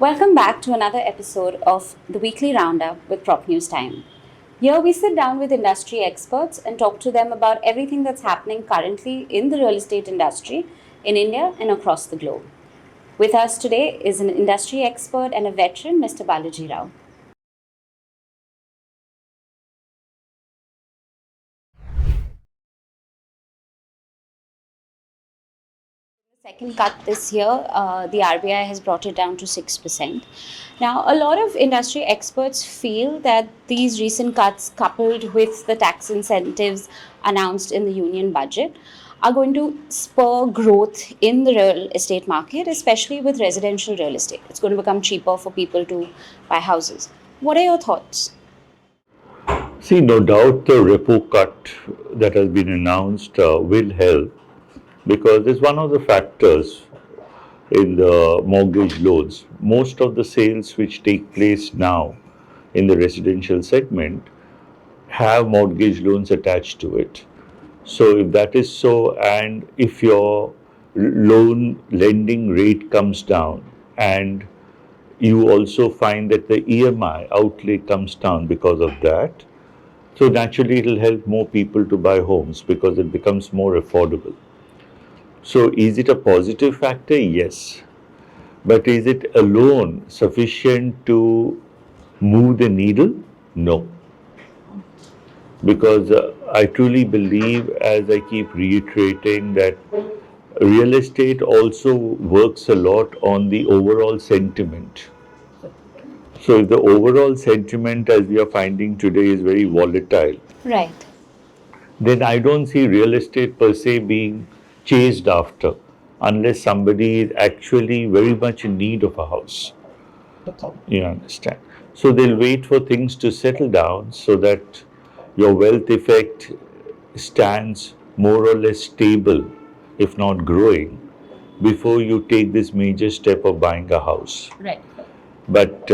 Welcome back to another episode of the weekly roundup with Prop News Time. Here we sit down with industry experts and talk to them about everything that's happening currently in the real estate industry in India and across the globe. With us today is an industry expert and a veteran, Mr. Balaji Rao. Second cut this year, the RBI has brought it down to 6%. Now, a lot of industry experts feel that these recent cuts, coupled with the tax incentives announced in the union budget, are going to spur growth in the real estate market, especially with residential real estate. It's going to become cheaper for people to buy houses. What are your thoughts? See, no doubt the repo cut that has been announced will help because it's one of the factors in the mortgage loans. Most of the sales which take place now in the residential segment have mortgage loans attached to it. So, if that is so, and if your loan lending rate comes down and you also find that the EMI outlay comes down because of that, so naturally, it will help more people to buy homes because it becomes more affordable. So, is it a positive factor? Yes. But is it alone sufficient to move the needle? No. Because I truly believe, as I keep reiterating, that real estate also works a lot on the overall sentiment. So, if the overall sentiment, as we are finding today, is very volatile, Right. then I don't see real estate per se being chased after unless somebody is actually very much in need of a house. You understand? So they'll wait for things to settle down so that your wealth effect stands more or less stable, if not growing, before you take this major step of buying a house. Right. But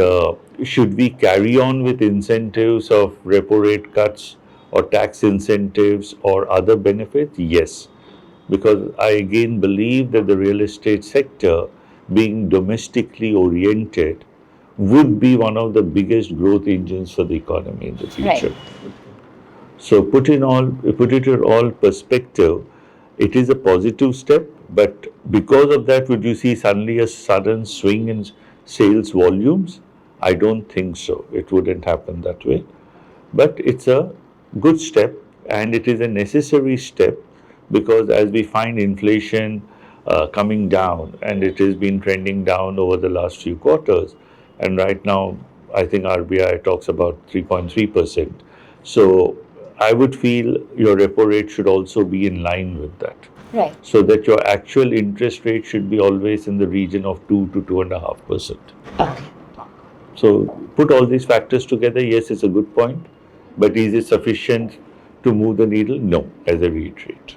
should we carry on with incentives of repo rate cuts or tax incentives or other benefits? Yes, because I again believe that the real estate sector, being domestically oriented, would be one of the biggest growth engines for the economy in the Right. future. So put it in all perspective, it is a positive step, but because of that, would you see suddenly a sudden swing in sales volumes? I don't think so. It wouldn't happen that way. But it's a good step and it is a necessary step because as we find inflation coming down and it has been trending down over the last few quarters, and right now I think RBI talks about 3.3%. So I would feel your repo rate should also be in line with that. Right. So that your actual interest rate should be always in the region of 2 to 2.5%. Okay. So put all these factors together, yes, it's a good point, but is it sufficient to move the needle? No, as I reiterate.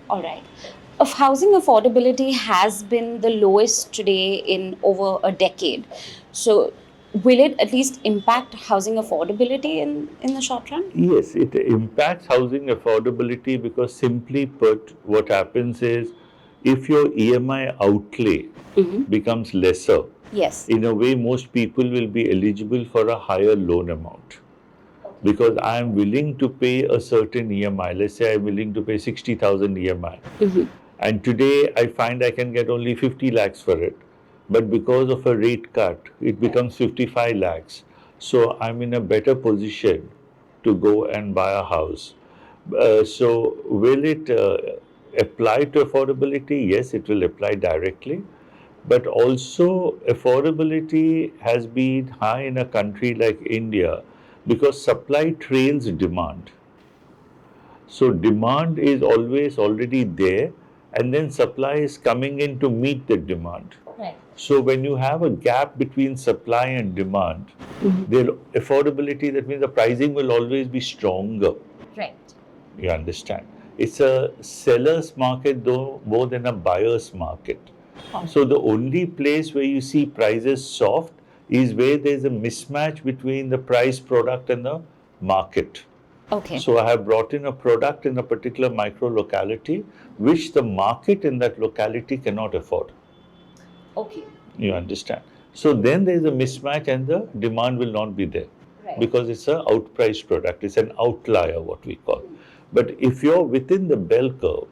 All right. Of housing affordability has been the lowest today in over a decade. So, will it at least impact housing affordability in the short run? Yes, it impacts housing affordability because simply put, what happens is if your EMI outlay becomes lesser, Yes. in a way, most people will be eligible for a higher loan amount. Because I am willing to pay a certain EMI. Let's say I'm willing to pay 60,000 EMI. And today I find I can get only 50 lakhs for it. But because of a rate cut, it becomes 55 lakhs. So I'm in a better position to go and buy a house. So will it apply to affordability? Yes, it will apply directly. But also, affordability has been high in a country like India because supply trails demand. So, demand is always already there, and then supply is coming in to meet the demand. Right. So, when you have a gap between supply and demand, the affordability, that means the pricing will always be stronger. Right. You understand? It's a seller's market, though, more than a buyer's market. So the only place where you see prices soft is where there's a mismatch between the price product and the market. Okay. So I have brought in a product in a particular micro locality which the market in that locality cannot afford. Okay. You understand? So then there is a mismatch and the demand will not be there. Right. Because it's an outpriced product. It's an outlier, what we call. But if you're within the bell curve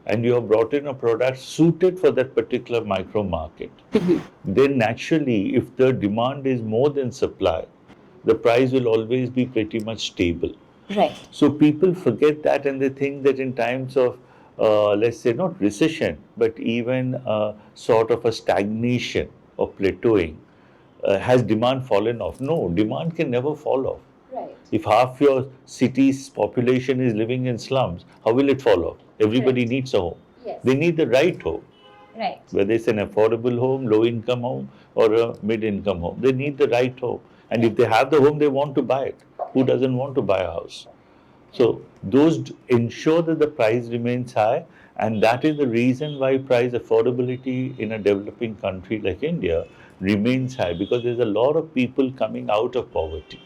and you have brought in a product suited for that particular micro market, then naturally, if the demand is more than supply, the price will always be pretty much stable. Right. So people forget that and they think that in times of, let's say, not recession, but even sort of a stagnation or plateauing, has demand fallen off? No, demand can never fall off. Right. If half your city's population is living in slums, how will it fall off? Everybody Right. needs a home. Yes. They need the right home, Right. whether it's an affordable home, low income home, or a mid income home. They need the right home. And if they have the home, they want to buy it. Who doesn't want to buy a house? So those ensure that the price remains high, and that is the reason why price affordability in a developing country like India remains high, because there's a lot of people coming out of poverty.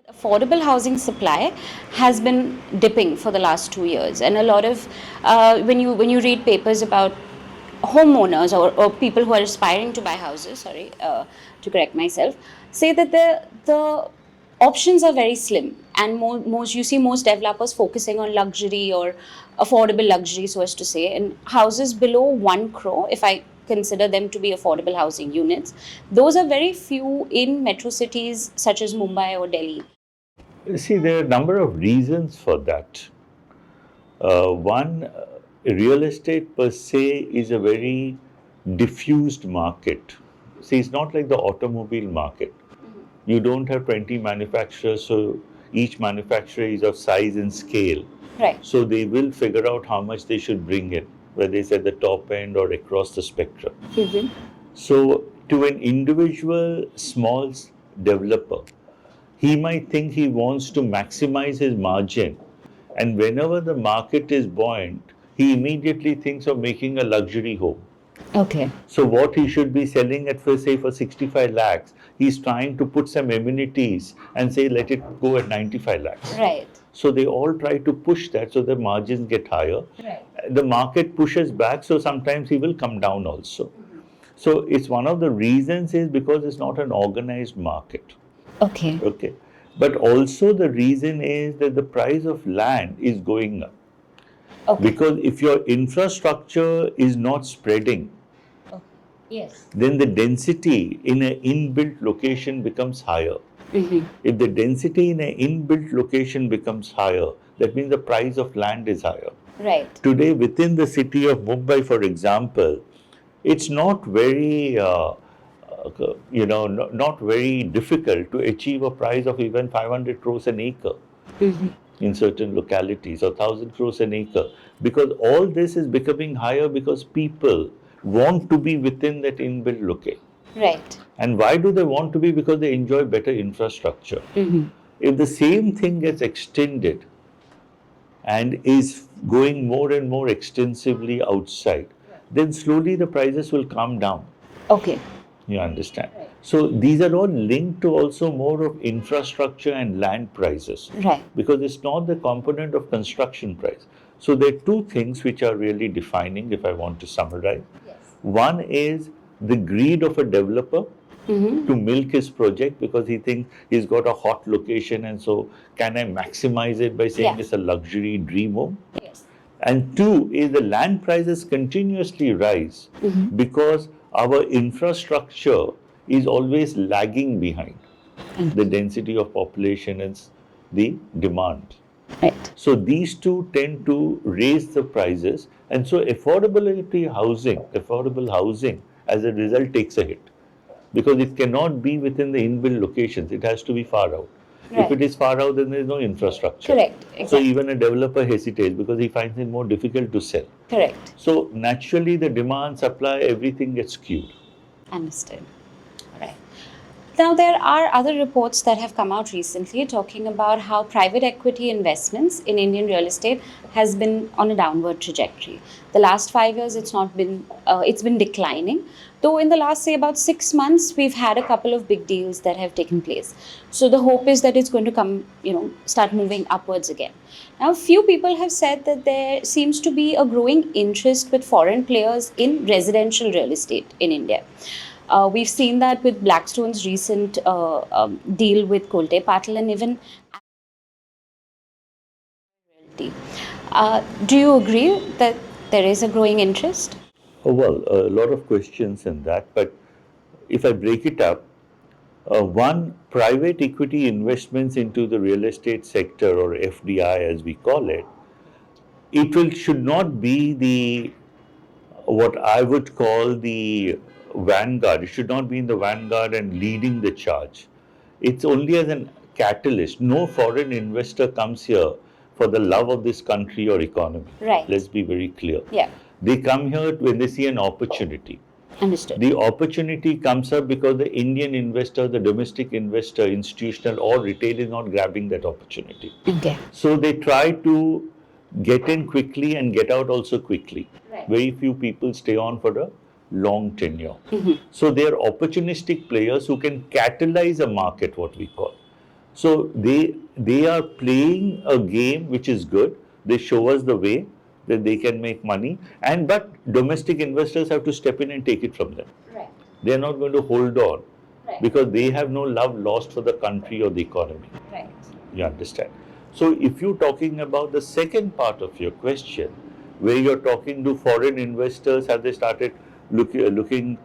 Affordable housing supply has been dipping for the last 2 years, and a lot of when you read papers about homeowners or people who are aspiring to buy houses, sorry, to correct myself, say that the options are very slim, and most you see most developers focusing on luxury or affordable luxury, so as to say, and houses below 1 crore, if I consider them to be affordable housing units, those are very few in metro cities such as Mumbai or Delhi. See, there are a number of reasons for that. One, real estate per se is a very diffused market. See, it's not like the automobile market. You don't have 20 manufacturers, so each manufacturer is of size and scale. Right. So they will figure out how much they should bring in, whether it's at the top end or across the spectrum. So, to an individual small developer, he might think he wants to maximize his margin, and whenever the market is buoyant, he immediately thinks of making a luxury home. Okay. So what he should be selling at, for say, for 65 lakhs, he's trying to put some amenities and say let it go at 95 lakhs. Right. So they all try to push that so the margins get higher. Right. The market pushes back, so sometimes he will come down also. So it's one of the reasons is because it's not an organized market. Okay. Okay. But also the reason is that the price of land is going up. Okay. Because if your infrastructure is not spreading, Yes. then the density in an inbuilt location becomes higher. If the density in an inbuilt location becomes higher, that means the price of land is higher. Right. Today, within the city of Mumbai, for example, it's not very, not very difficult to achieve a price of even 500 crores an acre in certain localities, or 1,000 crores an acre, because all this is becoming higher because people want to be within that inbuilt location. Right. And why do they want to be? Because they enjoy better infrastructure. If the same thing gets extended and is going more and more extensively outside, then slowly the prices will come down. Okay. You understand? So these are all linked to also more of infrastructure and land prices. Right. Because it's not the component of construction price. So there are two things which are really defining, if I want to summarize. Yes. One is the greed of a developer to milk his project because he thinks he's got a hot location, and so can I maximize it by saying it's a luxury dream home? Yes. And two is the land prices continuously rise because our infrastructure is always lagging behind the density of population and the demand. Right. So these two tend to raise the prices, and so affordable housing as a result takes a hit because it cannot be within the inbuilt locations. It has to be far out. Right. If it is far out, then there is no infrastructure. Correct. So Exactly. even a developer hesitates because he finds it more difficult to sell. Correct. So naturally, the demand, supply, everything gets skewed. Understood. Right. Now, there are other reports that have come out recently talking about how private equity investments in Indian real estate has been on a downward trajectory. The last 5 years, it's been declining. Though in the last, say, about 6 months, we've had a couple of big deals that have taken place. So the hope is that it's going to come, start moving upwards again. Now, few people have said that there seems to be a growing interest with foreign players in residential real estate in India. We've seen that with Blackstone's recent deal with Kolte Patil and even Realty. Do you agree that there is a growing interest? Oh, well, a lot of questions in that, but if I break it up, one, private equity investments into the real estate sector, or FDI as we call it, should not be the what I would call the vanguard. It should not be in the vanguard and leading the charge. It's only as a catalyst. No foreign investor comes here for the love of this country or economy. Right. Let's be very clear. Yeah. They come here when they see an opportunity. Understood. The opportunity comes up because the Indian investor, the domestic investor, institutional or retail, is not grabbing that opportunity. Okay. So they try to get in quickly and get out also quickly. Right. Very few people stay on for a long tenure. So they are opportunistic players who can catalyze a market, what we call. So they are playing a game which is good. They show us the way that they can make money, but domestic investors have to step in and take it from them. Right. They are not going to hold on Right. because they have no love lost for the country or the economy. Right. You understand? So if you're talking about the second part of your question, where you're talking to foreign investors, have they started looking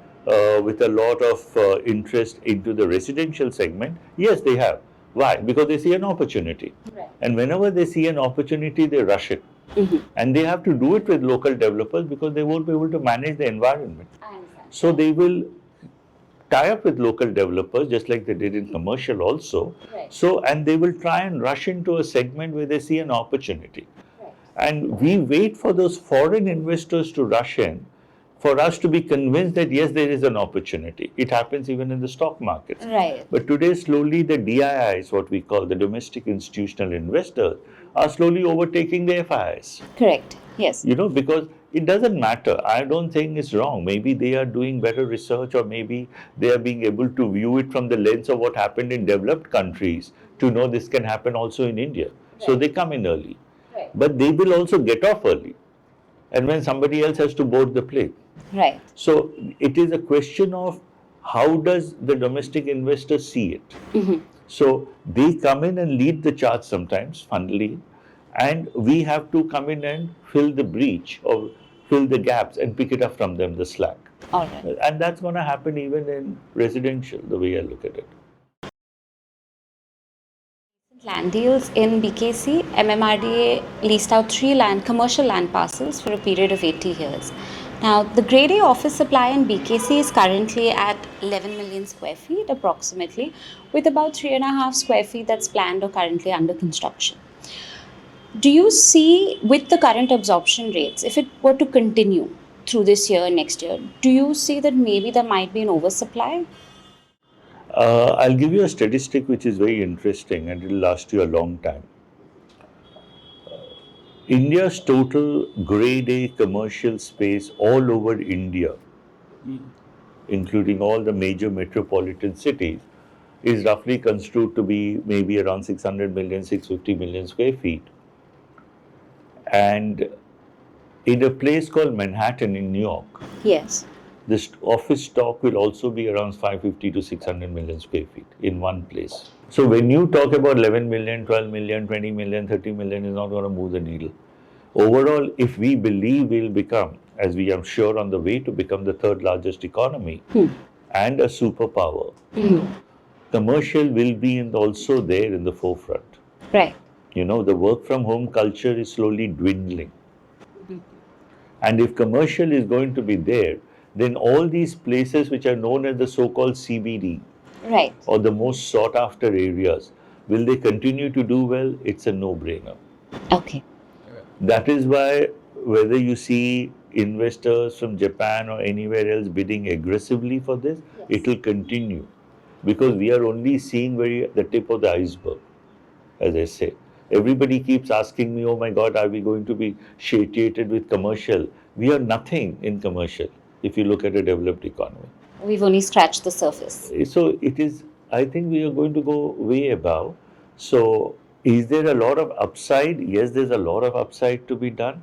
with a lot of interest into the residential segment? Yes, they have. Why? Because they see an opportunity. Right. And whenever they see an opportunity, they rush it. And they have to do it with local developers because they won't be able to manage the environment. I understand. So they will tie up with local developers, just like they did in commercial also. Right. So, and they will try and rush into a segment where they see an opportunity. Right. And we wait for those foreign investors to rush in for us to be convinced that yes, there is an opportunity. It happens even in the stock markets. Right. But today, slowly the DIIs, what we call the domestic institutional investors, are slowly overtaking the FIIs. Correct. Yes. Because it doesn't matter. I don't think it's wrong. Maybe they are doing better research, or maybe they are being able to view it from the lens of what happened in developed countries to know this can happen also in India. So they come in early. Right. But they will also get off early. And when somebody else has to board the plane. Right. So it is a question of how does the domestic investor see it. So they come in and lead the charge sometimes, funnily, and we have to come in and fill the breach or fill the gaps and pick it up from them, the slack. All right. And that's going to happen even in residential, the way I look at it. Land deals in BKC, MMRDA leased out 3 commercial land parcels for a period of 80 years. Now, the Grade A office supply in BKC is currently at 11 million square feet approximately, with about 3.5 square feet that's planned or currently under construction. Do you see, with the current absorption rates, if it were to continue through this year and next year, do you see that maybe there might be an oversupply? I'll give you a statistic which is very interesting and it will last you a long time. India's total Grade A commercial space all over India, including all the major metropolitan cities, is roughly construed to be maybe around 600 million, 650 million square feet. And in a place called Manhattan in New York, Yes. this office stock will also be around 550 to 600 million square feet in one place. So when you talk about 11 million, 12 million, 20 million, 30 million, is not going to move the needle. Overall, if we believe we'll become, as we are sure on the way to become the third largest economy and a superpower, commercial will be also there in the forefront. Right. The work from home culture is slowly dwindling. And if commercial is going to be there, then all these places which are known as the so-called CBD, Right. or the most sought after areas, will they continue to do well? It's a no-brainer. Okay. That is why whether you see investors from Japan or anywhere else bidding aggressively for this, it will continue, because we are only seeing the tip of the iceberg, as I say. Everybody keeps asking me, oh my God, are we going to be satiated with commercial? We are nothing in commercial if you look at a developed economy. We've only scratched the surface. So it is, I think we are going to go way above. So is there a lot of upside? Yes, there's a lot of upside to be done.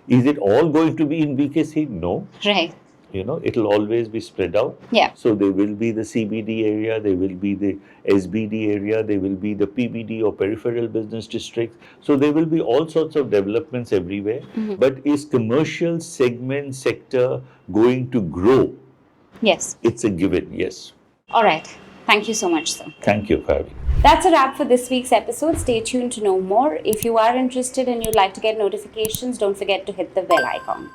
Is it all going to be in BKC? No. Right. It'll always be spread out. Yeah. So there will be the CBD area, there will be the SBD area, there will be the PBD or peripheral business districts. So there will be all sorts of developments everywhere. But is commercial sector going to grow? Yes. It's a given, yes. All right. Thank you so much, sir. Thank you, Fabi. That's a wrap for this week's episode. Stay tuned to know more. If you are interested and you'd like to get notifications, don't forget to hit the bell icon.